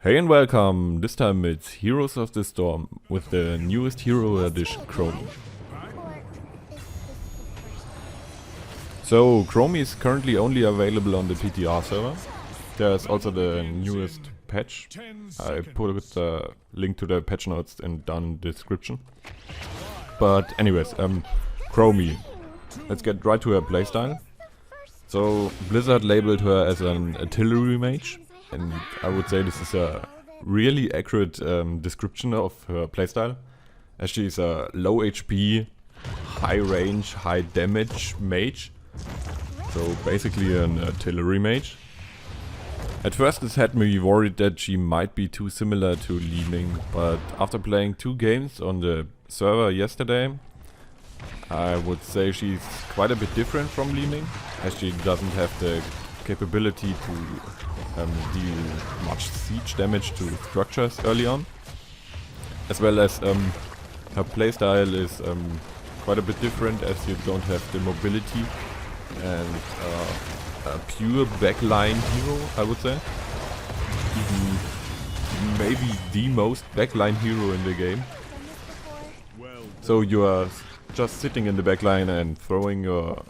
Hey and welcome, this time it's Heroes of the Storm with the newest Hero Edition Chromie. So Chromie is currently only available on the PTR server. There's also the newest patch. I put the link to the patch notes down in the description. But anyways, Chromie. Let's get right to her playstyle. So Blizzard labeled her as an artillery mage. And I would say this is a really accurate description of her playstyle, as she's a low HP, high range, high damage mage. So basically an artillery mage. At first this had me worried that she might be too similar to Li Ming, but after playing 2 games on the server yesterday, I would say she's quite a bit different from Li Ming, as she doesn't have the capability to deal much siege damage to structures early on, as well as her playstyle is quite a bit different, as you don't have the mobility and a pure backline hero, I would say. Even maybe the most backline hero in the game. So you are just sitting in the backline and throwing your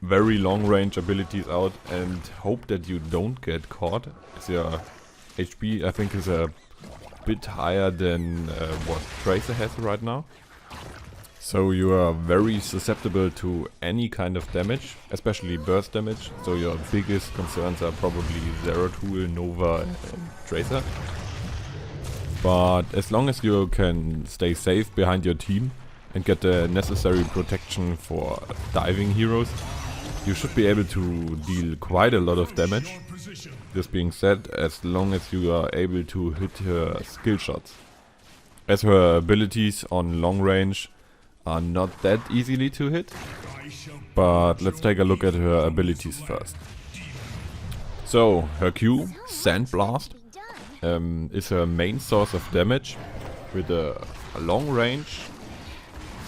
very long range abilities out and hope that you don't get caught, as your HP I think is a bit higher than what Tracer has right now. So you are very susceptible to any kind of damage, especially burst damage, so your biggest concerns are probably Zeratul, Nova and Tracer. But as long as you can stay safe behind your team and get the necessary protection for diving heroes, you should be able to deal quite a lot of damage. This being said, as long as you are able to hit her skill shots, as her abilities on long range are not that easily to hit. But let's take a look at her abilities first. So her Q, Sand Blast, is her main source of damage, with a long range,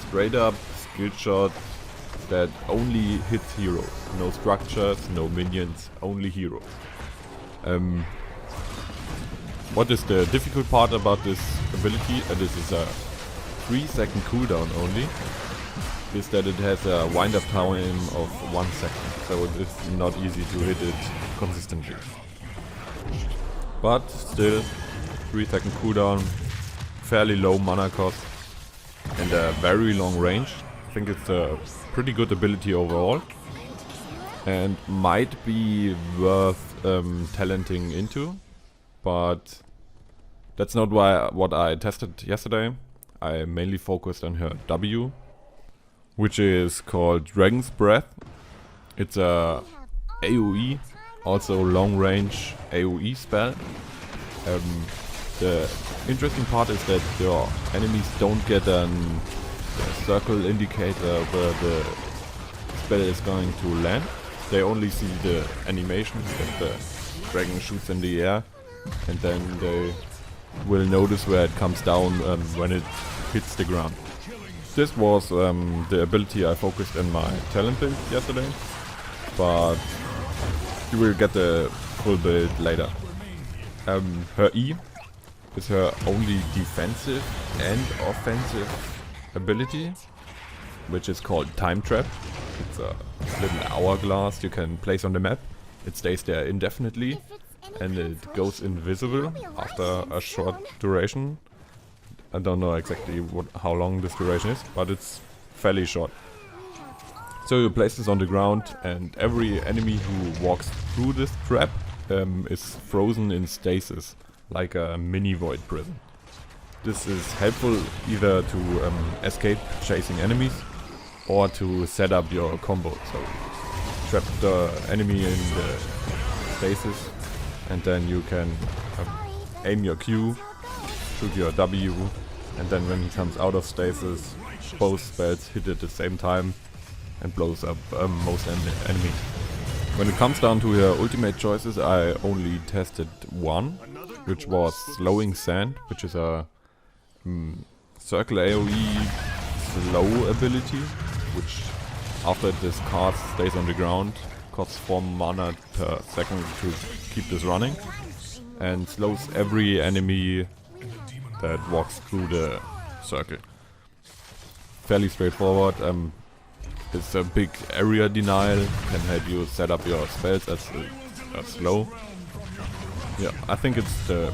straight up skill shot that only hits heroes. No structures, no minions, only heroes. What is the difficult part about this ability, and this is a 3-second cooldown only, is that it has a wind-up time of 1 second, so it's not easy to hit it consistently. But still, 3-second cooldown, fairly low mana cost, and a very long range. I think it's a pretty good ability overall, and might be worth talenting into, but that's not what I tested yesterday. I mainly focused on her W, which is called Dragon's Breath. It's a AoE, also long range AoE spell. The interesting part is that your enemies don't get a circle indicator where the spell is going to land. They only see the animation that the dragon shoots in the air, and then they will notice where it comes down when it hits the ground. This was the ability I focused in my talent build yesterday, but you will get the full build later. Her E is her only defensive and offensive ability, which is called Time Trap. It's a little hourglass you can place on the map. It stays there indefinitely and it goes invisible after a short duration. I don't know exactly how long this duration is, but it's fairly short. So you place this on the ground, and every enemy who walks through this trap is frozen in stasis, like a mini void prison. This is helpful either to escape chasing enemies or to set up your combo. So trap the enemy in the stasis, and then you can aim your Q, shoot your W, and then when he comes out of stasis, both spells hit at the same time and blows up most enemies. When it comes down to her ultimate choices, I only tested one, which was Slowing Sand, which is a circle AoE slow ability, which after it discards stays on the ground, costs 4 mana per second to keep this running. and slows every enemy that walks through the circle. Fairly straightforward. It's a big area denial, can help you set up your spells as slow. Yeah, I think it's the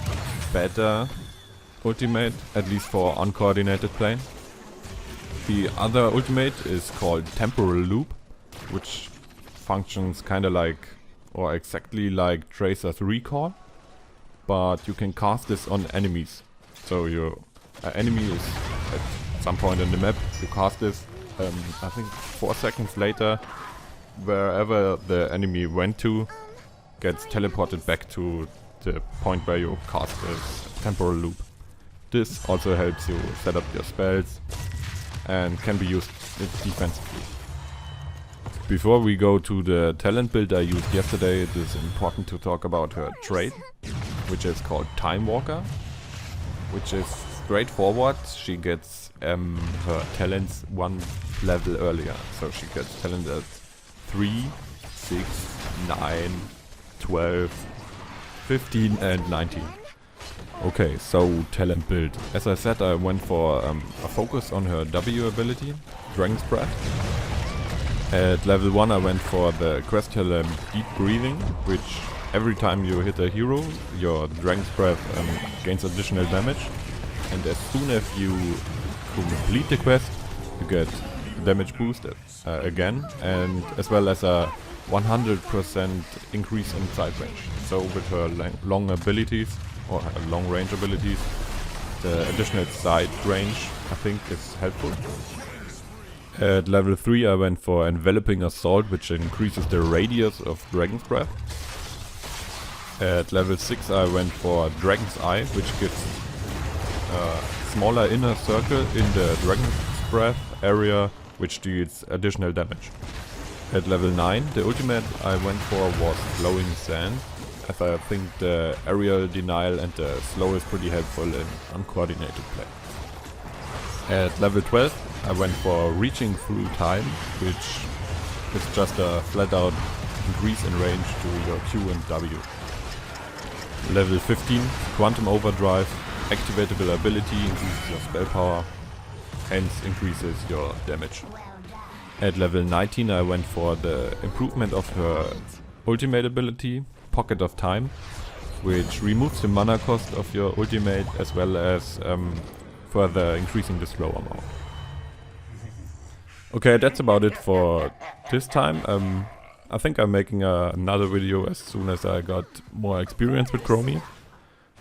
better ultimate, at least for uncoordinated play. The other ultimate is called Temporal Loop, which functions kinda like, or exactly like Tracer's Recall, but you can cast this on enemies. So your enemy is at some point in the map, you cast this, I think 4 seconds later, wherever the enemy went to, gets teleported back to the point where you cast this Temporal Loop. This also helps you set up your spells and can be used defensively. Before we go to the talent build I used yesterday, it is important to talk about her trait, which is called Time Walker, which is straightforward. She gets her talents 1 level earlier, so she gets talent at 3, 6, 9, 12, 15 and 19. Okay, so talent build. As I said, I went for a focus on her W ability, Dragon's Breath. At level 1 I went for the quest talent Deep Breathing, which every time you hit a hero, your Dragon's Breath gains additional damage. And as soon as you complete the quest, you get damage boost again, and as well as a 100% increase in sight range. So with her long abilities, or long range abilities, the additional side range I think is helpful. At level 3 I went for Enveloping Assault, which increases the radius of Dragon's Breath. At level 6 I went for Dragon's Eye, which gives a smaller inner circle in the Dragon's Breath area, which deals additional damage. At level 9 the ultimate I went for was Flowing Sand, as I think the aerial denial and the slow is pretty helpful in uncoordinated play. At level 12 I went for Reaching Through Time, which is just a flat out increase in range to your Q and W. Level 15 Quantum Overdrive, activatable ability, increases your spell power, hence increases your damage. At level 19 I went for the improvement of her ultimate ability, Pocket of Time, which removes the mana cost of your ultimate as well as further increasing the slow amount. Okay, that's about it for this time. I think I'm making another video as soon as I got more experience with Chromie,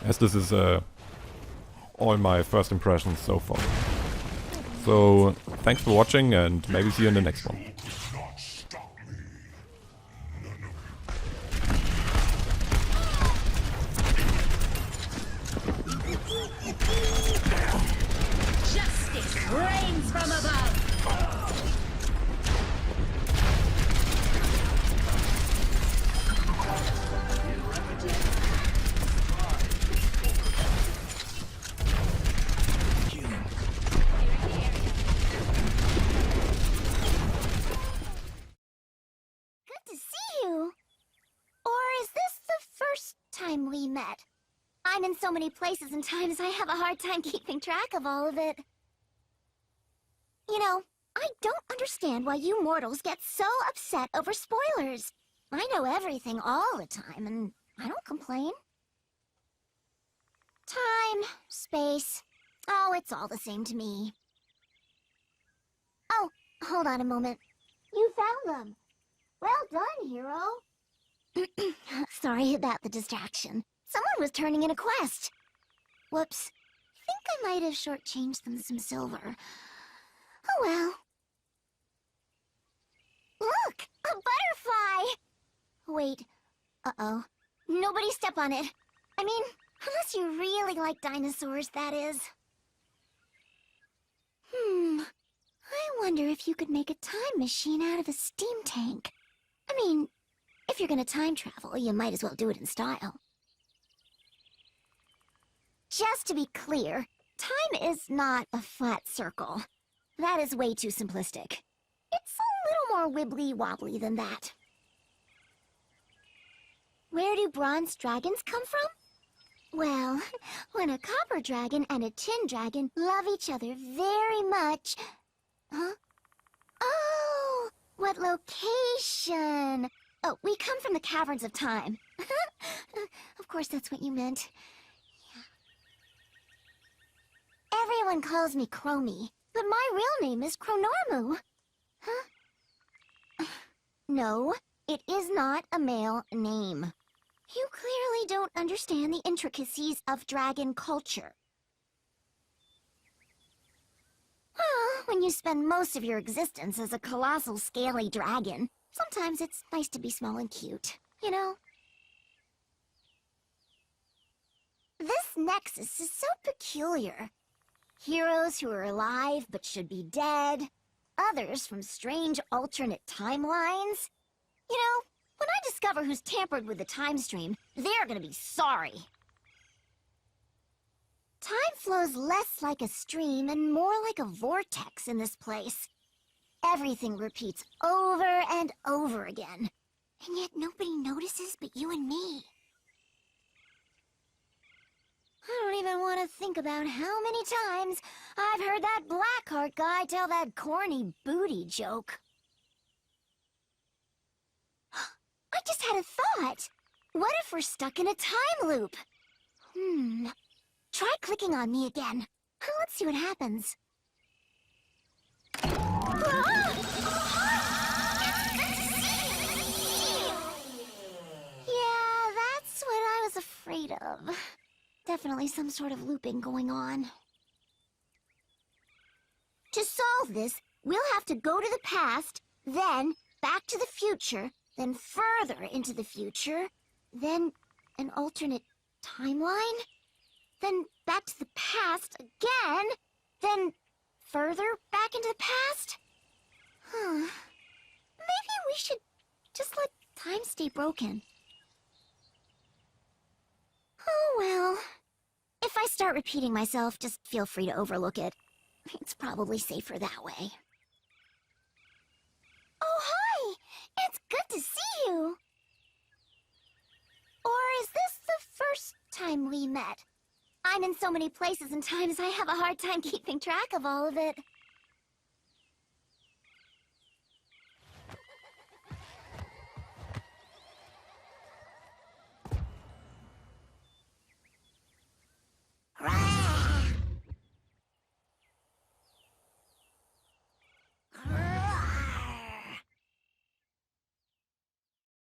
as this is all my first impressions so far. So thanks for watching and maybe see you in the next one. Justice reigns from above. Time we met. I'm in so many places and times I have a hard time keeping track of all of it. You know, I don't understand why you mortals get so upset over spoilers. I know everything all the time and I don't complain. Time, space, oh, it's all the same to me. Oh, hold on a moment. You found them. Well done, Hero. Sorry about the distraction. Someone was turning in a quest. Whoops. Think I might have shortchanged them some silver. Oh well. Look! A butterfly! Wait. Uh-oh. Nobody step on it. I mean, unless you really like dinosaurs, that is. I wonder if you could make a time machine out of a steam tank. I mean, if you're gonna time travel, you might as well do it in style. Just to be clear, time is not a flat circle. That is way too simplistic. It's a little more wibbly-wobbly than that. Where do bronze dragons come from? Well, when a copper dragon and a tin dragon love each other very much... Huh? Oh, what location? Oh, we come from the caverns of time. Of course, that's what you meant. Yeah. Everyone calls me Chromie, but my real name is Chronormu. Huh? No, it is not a male name. You clearly don't understand the intricacies of dragon culture. Well, when you spend most of your existence as a colossal scaly dragon, sometimes it's nice to be small and cute, you know? This nexus is so peculiar. Heroes who are alive but should be dead, others from strange alternate timelines. You know, when I discover who's tampered with the time stream, they're gonna be sorry. Time flows less like a stream and more like a vortex in this place. Everything repeats over and over again, and yet nobody notices but you and me. I don't even want to think about how many times I've heard that Blackheart guy tell that corny booty joke. I just had a thought. What if we're stuck in a time loop? Try clicking on me again. Let's see what happens. Yeah, that's what I was afraid of. Definitely some sort of looping going on. To solve this, we'll have to go to the past, then back to the future, then further into the future, then an alternate timeline, then back to the past again, then further back into the past? Maybe we should just let time stay broken. Oh well. If I start repeating myself, just feel free to overlook it. It's probably safer that way. Oh, hi! It's good to see you! Or is this the first time we met? I'm in so many places and times I have a hard time keeping track of all of it.